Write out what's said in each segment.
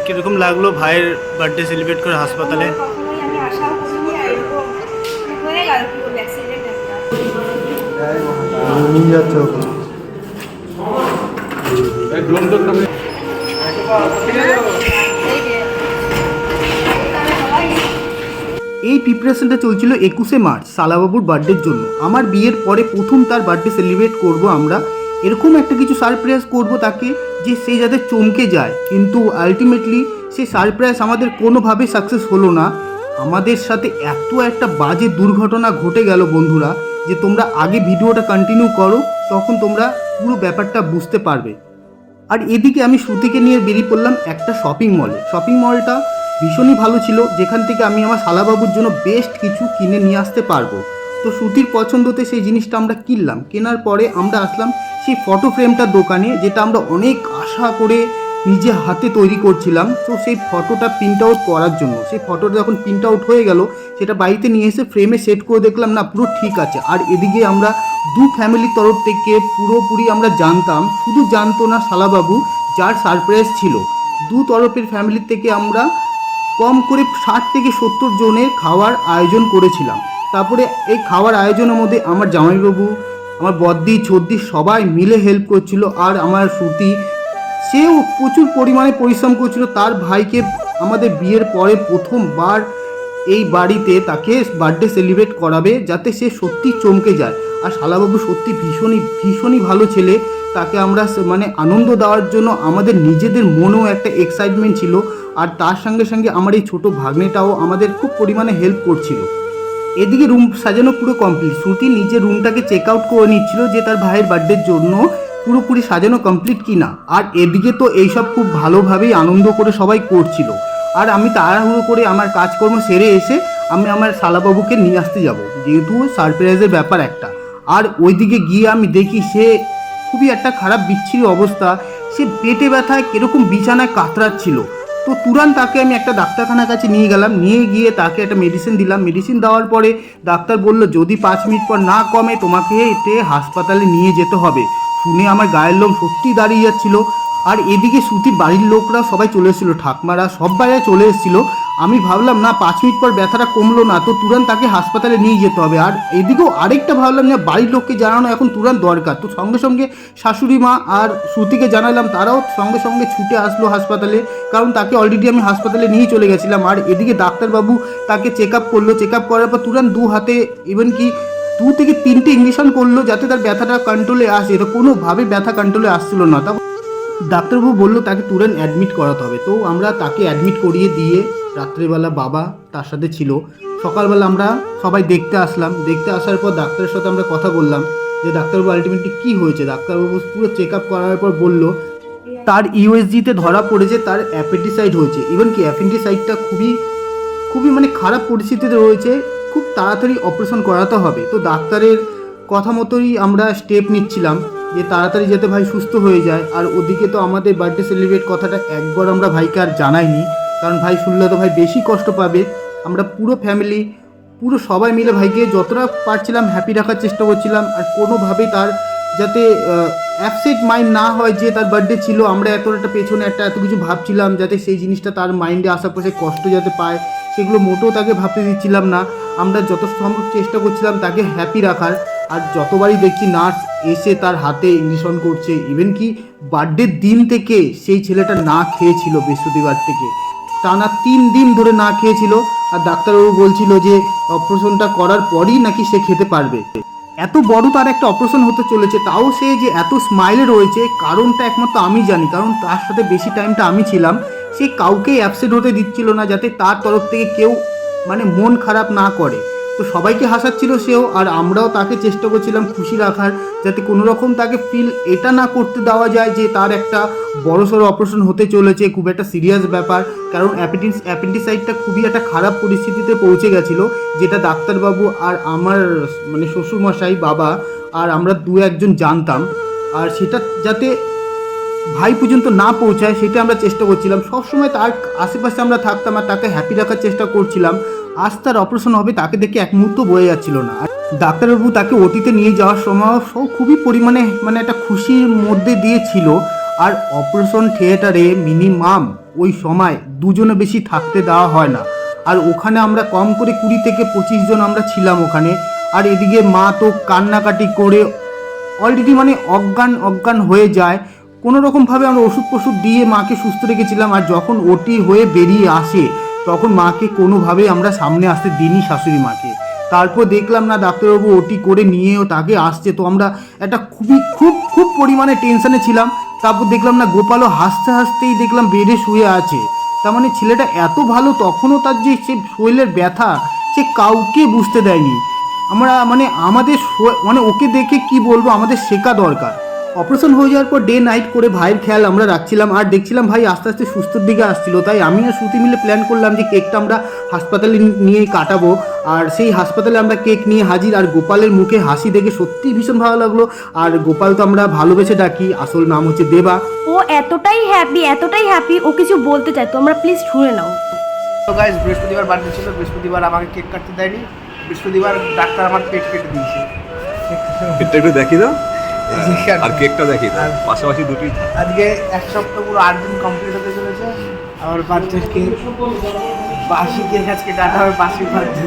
কিরকম লাগলো ভাইয়ের বার্থডে সেলিব্রেট করে হাসপাতালে? কখনোই আমি আশাও করিনি আর এরকম হয়ে গেল কি বলবো অ্যাক্সিডেন্ট একটা। নিয়ে যাচ্ছে ওকে। এই প্রিপারেশনটা চলছিল 21শে মার্চ সালাবাবুর বার্থডের জন্য। আমার বিয়ের পরে প্রথম তার বার্থডে সেলিব্রেট করব আমরা, এরকম একটা কিছু সারপ্রাইজ করব তাকে যে সে যাতে চমকে যায়। কিন্তু আলটিমেটলি সেই সারপ্রাইজ আমাদের কোনোভাবে সাকসেস হলো না। আমাদের সাথে এত একটা বাজে দুর্ঘটনা ঘটে গেল বন্ধুরা, যে তোমরা আগে ভিডিওটা কন্টিনিউ করো, তখন তোমরা পুরো ব্যাপারটা বুঝতে পারবে। আর এদিকে আমি শ্রুতিকে নিয়ে বেরিয়ে পড়লাম একটা শপিং মলে। শপিং মলটা ভীষণই ভালো ছিল, যেখান থেকে আমি আমার শালাবাবুর জন্য বেস্ট কিছু কিনে নিয়ে আসতে পারবো। তো শ্রুতির পছন্দতে সেই জিনিসটা আমরা কিনলাম। কেনার পরে আমরা আসলাম সেই ফটো ফ্রেমটার দোকানে, যেটা আমরা অনেক আশা করে নিজে হাতে তৈরি করছিলাম। তো সেই ফটোটা প্রিন্ট আউট করার জন্য, সেই ফটোটা যখন প্রিন্ট আউট হয়ে গেল, সেটা বাড়িতে নিয়ে এসে ফ্রেমে সেট করে দেখলাম না পুরো ঠিক আছে। আর এদিকে আমরা দু ফ্যামিলির তরফ থেকে পুরোপুরি আমরা জানতাম, শুধু জানতো না শালাবাবু, যার সারপ্রাইজ ছিল। দু তরফের ফ্যামিলির থেকে আমরা কম করে 60 থেকে 70 জনের খাওয়ার আয়োজন করেছিলাম। তারপরে এই খাওয়ার আয়োজনের মধ্যে আমার জামাইবাবু, আমার বদ্দি, ছদ্দি সবাই মিলে হেল্প করছিল। আর আমার শ্রুতি, সেও প্রচুর পরিমাণে পরিশ্রম করছিল তার ভাইকে আমাদের বিয়ের পরে প্রথমবার এই বাড়িতে তাকে বার্থডে সেলিব্রেট করাবে, যাতে সে সত্যি চমকে যায়। আর শালাবাবু সত্যি ভীষণই ভীষণই ভালো ছেলে। তাকে আমরা মানে আনন্দ দেওয়ার জন্য আমাদের নিজেদের মনেও একটা এক্সাইটমেন্ট ছিল। আর তার সঙ্গে সঙ্গে আমার এই ছোটো ভাগ্নেটাও আমাদের খুব পরিমাণে হেল্প করছিল। এদিকে রুম সাজানো পুরো কমপ্লিট। শ্রুতি নিজের রুমটাকে চেক আউট করে নিচ্ছিল যে তার ভাইয়ের বার্থডের জন্য পুরোপুরি সাজানো কমপ্লিট কিনা। আর এদিকে তো এইসব খুব ভালোভাবেই আনন্দ করে সবাই করছিল। আর আমি তাড়াহুড়ো করে আমার কাজকর্ম সেরে এসে আমি আমার শালাবাবুকে নিয়ে আসতে যাব, যেহেতু সারপ্রাইজের ব্যাপার একটা। আর ওইদিকে গিয়ে আমি দেখি সে খুবই একটা খারাপ বিচ্ছিরি অবস্থা। সে পেটে ব্যথায় কীরকম বিছানায় কাতরাচ্ছিল। তো তুরান তাকে আমি একটা ডাক্তারখানার কাছে নিয়ে গেলাম। নিয়ে গিয়ে তাকে একটা মেডিসিন দিলাম। মেডিসিন দেওয়ার পরে ডাক্তার বলল যদি 5 মিনিট পর না কমে তোমাকে এতে হাসপাতালে নিয়ে যেতে হবে। শুনে আমার গায়ের লোম সত্যি দাঁড়িয়ে যাচ্ছিল। আর এদিকে শ্রুতির বাড়ির লোকরা সবাই চলে এসেছিলো, ঠাকমারা সব বাইরে চলে এসেছিলো। আমি ভাবলাম না 5 মিনিট পর ব্যথাটা কমলো না, তো তুরান তাকে হাসপাতালে নিয়ে যেতে হবে। আর এদিকেও আরেকটা ভাবলাম যে বাড়ির লোককে জানানো এখন তুরান দরকার। তো সঙ্গে সঙ্গে শাশুড়ি মা আর শ্রুতিকে জানালাম, তারাও সঙ্গে সঙ্গে ছুটে আসলো হাসপাতালে, কারণ তাকে অলরেডি আমি হাসপাতালে নিয়ে চলে গেছিলাম। আর এদিকে ডাক্তারবাবু তাকে চেক আপ করলো। চেক আপ করার পর তুরান 2 হাতে ইভেন কি 2 থেকে 3টে ইঞ্জেকশন করলো, যাতে তার ব্যথাটা কন্ট্রোলে আসে। এটা কোনোভাবে ব্যথা কন্ট্রোলে আসছিল না। তা ডাক্তারবাবু বললো তাকে তুরন্ত অ্যাডমিট করাতে হবে। তো আমরা তাকে অ্যাডমিট করিয়ে দিয়ে রাত্রেবেলা বাবা তার সাথে ছিল। সকালবেলা আমরা সবাই দেখতে আসলাম। দেখতে আসার পর ডাক্তারের সাথে আমরা কথা বললাম যে ডাক্তারবাবু আলটিমেটলি কী হয়েছে। ডাক্তারবাবু পুরো চেক আপ করার পর বলল তার ইউএসজিতে ধরা পড়েছে, তার অ্যাপেন্ডিসাইড হয়েছে। ইভেন কি অ্যাপেন্ডিসাইডটা খুবই খুবই মানে খারাপ পরিস্থিতিতে রয়েছে, খুব তাড়াতাড়ি অপারেশন করাতে হবে। তো ডাক্তারের কথা মতোই আমরা স্টেপ নিচ্ছিলাম যে তাড়াতাড়ি যাতে ভাই সুস্থ হয়ে যায়। আর ওদিকে তো আমাদের বার্থডে সেলিব্রেট কথাটা একবার আমরা ভাইকে আর জানাইনি, কারণ ভাই শুনলে তো ভাই বেশি কষ্ট পাবে। আমরা পুরো ফ্যামিলি পুরো সবাই মিলে ভাইকে যতটা পারছিলাম হ্যাপি রাখার চেষ্টা করছিলাম। আর কোনোভাবেই তার যাতে অ্যাপসেট মাইন্ড না হয় যে তার বার্থডে ছিল, আমরা এতটা পেছনে এত কিছু ভাবছিলাম, যাতে সেই জিনিসটা তার মাইন্ডে আসার পর সে কষ্ট যাতে পায়, সেগুলো মোটেও তাকে ভাবতে দিচ্ছিলাম না। আমরা যত সম্ভব চেষ্টা করছিলাম তাকে হ্যাপি রাখার। আর যতবারই দেখছি নার্স এসে তার হাতে ইঞ্জেকশন করছে। ইভেন কি বার্থডের দিন থেকে সেই ছেলেটা না খেয়েছিল, বৃহস্পতিবার থেকে টানা 3 দিন ধরে না খেয়েছিল। আর ডাক্তারবাবু বলছিল যে অপারেশনটা করার পরই নাকি সে খেতে পারবে। এত বড় তার একটা অপারেশন হতে চলেছে, তাও সে যে এত স্মাইলে রয়েছে, কারণটা একমাত্র আমি জানি, কারণ তার সাথে বেশি টাইমটা আমি ছিলাম। সে কাউকেই অ্যাবসেন্ট হতে দিচ্ছিল না, যাতে তার তরফ থেকে কেউ মানে মন খারাপ না করে। তো সবাইকে হাসাচ্ছিল সেও, আর আমরাও তাকে চেষ্টা করছিলাম খুশি রাখার, যাতে কোনো রকম তাকে ফিল এটা না করতে দেওয়া যায় যে তার একটা বড়সড় অপারেশন হতে চলেছে, খুব একটা সিরিয়াস ব্যাপার। কারণ অ্যাপেন্ডিসাইডটা খুবই একটা খারাপ পরিস্থিতিতে পৌঁছে গেছিলো, যেটা ডাক্তারবাবু আর আমার মানে শ্বশুরমশাই, বাবা আর আমরা 2-1 জন জানতাম। আর সেটা যাতে ভাই পর্যন্ত না পৌঁছায় সেটা আমরা চেষ্টা করছিলাম। সবসময় তার আশেপাশে আমরা থাকতাম আর তাকে হ্যাপি রাখার চেষ্টা করছিলাম। আজ তার অপারেশন হবে, তাকে দেখে এক মুহূর্ত বয়ে যাচ্ছিল না। আর ডাক্তারবাবু তাকে অতীতে নিয়ে যাওয়ার সময় সব খুবই পরিমাণে মানে একটা খুশির মধ্যে দিয়ে ছিল। আর অপারেশন থিয়েটারে মিনিমাম ওই সময় দুজনে বেশি থাকতে দেওয়া হয় না। আর ওখানে আমরা কম করে 20 থেকে 25 জন আমরা ছিলাম ওখানে। আর এদিকে মা তো কান্নাকাটি করে অলরেডি মানে অজ্ঞান হয়ে যায়। কোনো রকমভাবে আমরা ওষুধ দিয়ে মাকে সুস্থ রেখেছিলাম। আর যখন ওটি হয়ে বেরিয়ে আসে তখন মাকে কোনোভাবেই আমরা সামনে আসতে দিইনি, শাশুড়ি মাকে। তারপর দেখলাম না ডাক্তারবাবু ওটি করে নিয়েও তাকে আসছে, তো আমরা একটা খুব পরিমাণে টেনশনে ছিলাম। তারপর দেখলাম না গোপালও হাসতেই দেখলাম বেডে শুয়ে আছে। তার মানে ছেলেটা এত ভালো, তখনও তার যে সে শরীরের ব্যথা সে কাউকে বুঝতে দেয়নি। আমরা আমাদের ওকে দেখে কি বলবো, আমাদের শেখা দরকার। অপারেশন হয়ে যাওয়ার পর ডে নাইট করে ভাইয়ের খেয়াল আমরা রাখছিলাম। আর দেখছিলাম ভাই আস্তে আস্তে সুস্থর দিকে আসছিল, তাই আমি আর শ্রুতি মিলে প্ল্যান করলাম যে কেকটা আমরা হাসপাতালে নিয়ে কাটাবো। আর সেই হাসপাতালে আমরা কেক নিয়ে হাজির। আর গোপালের মুখে হাসি দেখে সত্যিই ভীষণ ভালো লাগলো। আর গোপাল তো আমরা ভালোবেসে ডাকি, আসল নাম হচ্ছে দেবা। ও এতটাই হ্যাপি ও কিছু বলতে চায়, তোমরা প্লিজ শুনে নাও। তো গাইস, বৃহস্পতিবার বার্থডে ছিল, বৃহস্পতিবার আমাকে কেক কাটতে দেয়নি, বৃহস্পতিবার ডাক্তার আমার পেট কেটে দিয়েছে। কেকটা একটু দেখি দাও, আর কেকটা দেখি দাও, পাশাপাশি দুটি। আজকে 1 সপ্তাহ পুরো 8 দিন কমপ্লিট হতে চলেছে আমার বার্থডে কেক। বাসি কেক আজকে কাটা হবে, বাসি বার্থডে।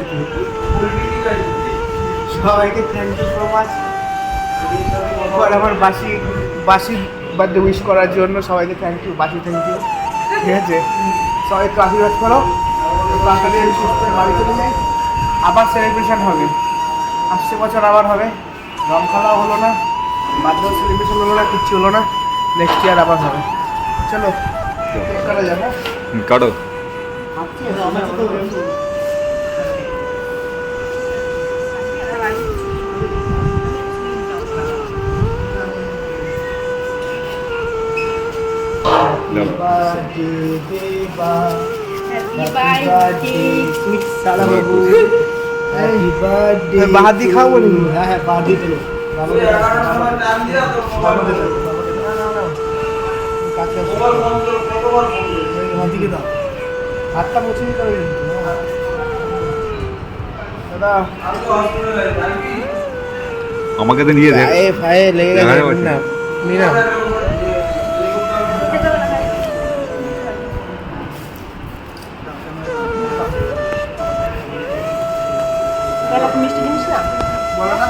সবাইকে থ্যাংক ইউ সো মাচ আমার বাসি বার্থডে উইশ করার জন্য। সবাইকে থ্যাংক ইউ, থ্যাংক ইউ। ঠিক আছে, সবাই একটু আশীর্বাদ করো, তাড়াতাড়ি আমি সুস্থ হয়ে বাড়ি চলে যাই। আবার সেলিব্রেশন হবে, আসছে বছর আবার হবে। রং খেলাও হলো না, বার্থডে সেলিব্রেশন হলো না, কিচ্ছু হলো না। নেক্সট ইয়ার আবার হবে। চলো কেক কাটা যাবো। কাটো। বাহাদি খাবো নি? হ্যাঁ বাহাদি দিল। হাতটা মুছে দিতে হবে দাদা। আমাকে তো নিয়ে দেখ। ফায়ে লেগে গেছে না, নি না। মিষ্টি জিনিস না বলো না।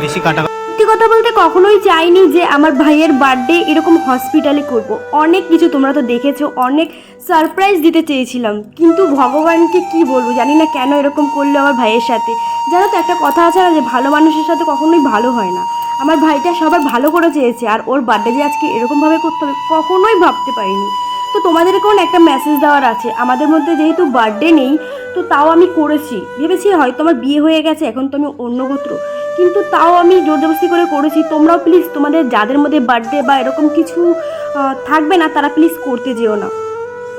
বেশি কাটা। সত্যি কথা বলতে কখনোই চাইনি যে আমার ভাইয়ের বার্থডে এরকম হসপিটালে করব। অনেক কিছু তোমরা তো দেখেছো, অনেক সারপ্রাইজ দিতে চেয়েছিলাম, কিন্তু ভগবানকে কি বলবো জানি না কেন এরকম করলো আমার ভাইয়ের সাথে। জানো তো একটা কথা আছে না যে ভালো মানুষের সাথে কখনোই ভালো হয় না। আমার ভাইটা সবার ভালো করে চেয়েছে, আর ওর বার্থডে যে আজকে এরকমভাবে করতে হবে কখনোই ভাবতে পারিনি। তো তোমাদেরকেও একটা মেসেজ দেওয়ার আছে, আমাদের মধ্যে যেহেতু বার্থডে নেই তো তাও আমি করেছি। ভেবেছি হয়তো আমার বিয়ে হয়ে গেছে, এখন তো আমি অন্য গোত্র, কিন্তু তাও আমি জোরজবস্তি করে করেছি। তোমরাও প্লিজ তোমাদের যাদের মধ্যে বার্থডে বা এরকম কিছু থাকবে না তারা প্লিজ করতে যেও না।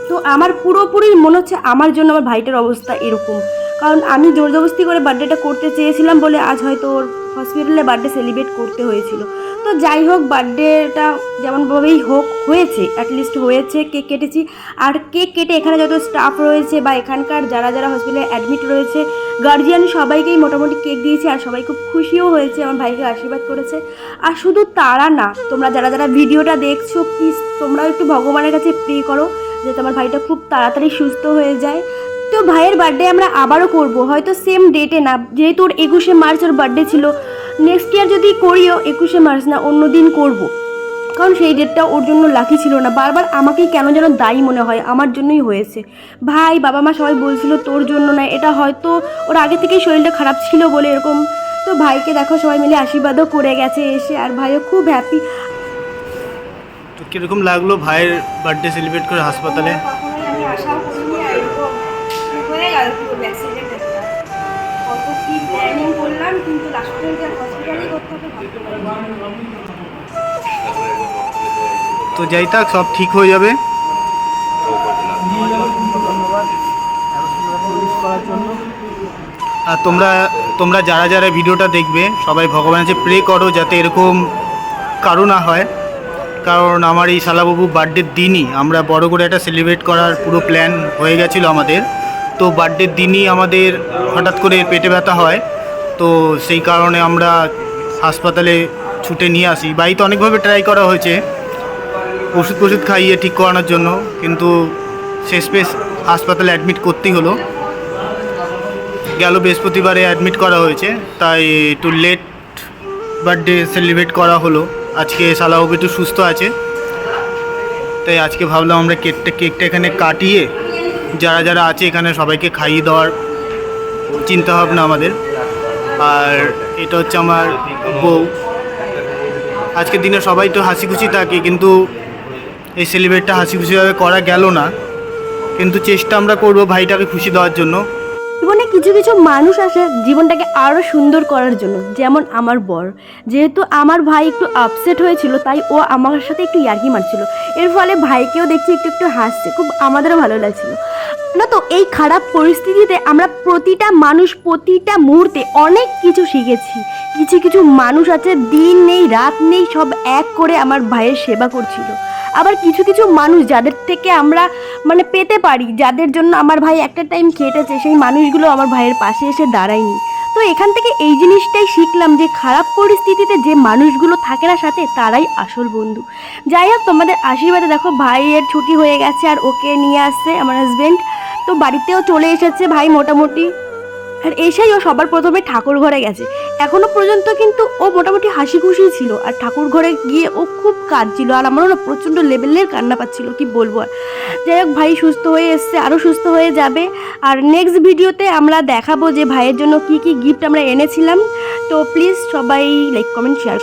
তো আমার পুরোপুরি মনে হচ্ছে আমার জন্য আমার ভাইটার অবস্থা এরকম, কারণ আমি জোরজবস্তি করে বার্থডেটা করতে চেয়েছিলাম বলে আজ হয়তো ওর হসপিটালে বার্থডে সেলিব্রেট করতে হয়েছিল। তো যাই হোক, বার্থডেটা যেমনভাবেই হোক হয়েছে, অ্যাটলিস্ট হয়েছে, কেক কেটেছি। আর কেক কেটে এখানে যত স্টাফ রয়েছে বা এখানকার যারা হসপিটালে অ্যাডমিট রয়েছে, গার্জিয়ান সবাইকেই মোটামুটি কেক দিয়েছে। আর সবাই খুব খুশিও হয়েছে, আমার ভাইকে আশীর্বাদ করেছে। আর শুধু তারা না, তোমরা যারা ভিডিওটা দেখছো প্লিজ তোমরাও একটু ভগবানের কাছে প্রে করো যাতে আমার ভাইটা খুব তাড়াতাড়ি সুস্থ হয়ে যায়। তো ভাইয়ের বার্থডে আমরা আবারও করব, হয়তো সেম ডেটে না, যেহেতু ওর 21শে মার্চ ওর বার্থডে ছিল। নেক্সট ইয়ার যদি করিও 21শে মার্চ না, অন্য দিন করব, কারণ সেই ডেটটা ওর জন্য লাকি ছিল না। বারবার আমাকেই কেন যেন দায়ী মনে হয়, আমার জন্যই হয়েছে। ভাই বাবা মা সবাই বলছিল তোর জন্য না, এটা হয়তো ওর আগে থেকেই শরীরটা খারাপ ছিল বলে এরকম। তো ভাইকে দেখো সবাই মিলে আশীর্বাদও করে গেছে এসে, আর ভাইও খুব হ্যাপি। তো কিরকম লাগলো ভাইয়ের বার্থডে সেলিব্রেট করে হাসপাতালে? কখনোই আমি আশাও করিনি আর এরকম হয়ে গেল কি বলবো, অ্যাক্সিডেন্ট একটা। কত কি প্ল্যানিং করলাম, কিন্তু লাস্ট পর্যন্ত হসপিটালেই করতে হবে ভাবতে পারিনি। তো যাই থাক, সব ঠিক হয়ে যাবে। আর তোমরা যারা ভিডিওটা দেখবে সবাই ভগবানের কাছে প্রে করো যাতে এরকম কারো না হয়। কারণ আমার এই শালাবাবু বার্থডের দিনই আমরা বড় করে একটা সেলিব্রেট করার পুরো প্ল্যান হয়ে গেছিলো আমাদের। তো বার্থডের দিনই আমাদের হঠাৎ করে পেটে ব্যথা হয়, তো সেই কারণে আমরা হাসপাতালে ছুটে নিয়ে আসি। বাড়িতে অনেকভাবে ট্রাই করা হয়েছে ওষুধ খাইয়ে ঠিক করানোর জন্য, কিন্তু শেষমেশ হাসপাতালে অ্যাডমিট করতেই হলো। গেল বৃহস্পতিবারে অ্যাডমিট করা হয়েছে, তাই একটু লেট বার্থডে সেলিব্রেট করা হলো। আজকে শালাবাবু একটু সুস্থ আছে, তাই আজকে ভাবলাম আমরা কেকটা এখানে কাটিয়ে যারা যারা আছে এখানে সবাইকে খাইয়ে দেওয়ার চিন্তাভাবনা আমাদের। আর এটা হচ্ছে আমার বউ। আজকের দিনে সবাই তো হাসি খুশি থাকে, কিন্তু এই সেলিব্রেটটা হাসি খুশিভাবে করা গেল না, কিন্তু চেষ্টা আমরা করবো ভাইটাকে খুশি দেওয়ার জন্য। জীবনে কিছু কিছু মানুষ আসে জীবনটাকে আরও সুন্দর করার জন্য, যেমন আমার বর। যেহেতু আমার ভাই একটু আপসেট হয়েছিল, তাই ও আমার সাথে একটু ইয়ার্কি মারছিল, এর ফলে ভাইকেও দেখছি একটু একটু হাসছে, খুব আমাদেরও ভালো লাগছিল না। তো এই খারাপ পরিস্থিতিতে আমরা প্রতিটা মানুষ প্রতিটা মুহূর্তে অনেক কিছু শিখেছি। কিছু কিছু মানুষ আছে দিন নেই রাত নেই সব এক করে আমার ভাইয়ের সেবা করছিল। আবার কিছু কিছু মানুষ যাদের থেকে আমরা মানে পেতে পারি, যাদের জন্য আমার ভাই একটা টাইম খেটেছে, সেই মানুষগুলো আমার ভাইয়ের পাশে এসে দাঁড়ায়নি। তো এখান থেকে এই জিনিসটাই শিখলাম যে খারাপ পরিস্থিতিতে যে মানুষগুলো থাকে না সাথে, তারাই আসল বন্ধু। যাই হোক, তোমাদের আশীর্বাদে দেখো ভাইয়ের ছুটি হয়ে গেছে, আর ওকে নিয়ে আসছে আমার হাজব্যান্ড। তো বাড়িতেও চলে এসেছে ভাই মোটামুটি। আর এসেই ও সবার প্রথমে ঠাকুর ঘরে গেছে। এখনো পর্যন্ত কিন্তু ও মোটামুটি হাসি খুশি ছিল, আর ঠাকুর ঘরে গিয়ে ও খুব কাঁদছিল, আর আমারও না প্রচণ্ড লেভেলের কান্না পাচ্ছিল, কি বলবো আর। যাই হোক, ভাই সুস্থ হয়ে এসছে, আরও সুস্থ হয়ে যাবে। আর নেক্সট ভিডিওতে আমরা দেখাবো যে ভাইয়ের জন্য কি কি গিফট আমরা এনেছিলাম। তো প্লিজ সবাই লাইক কমেন্ট শেয়ার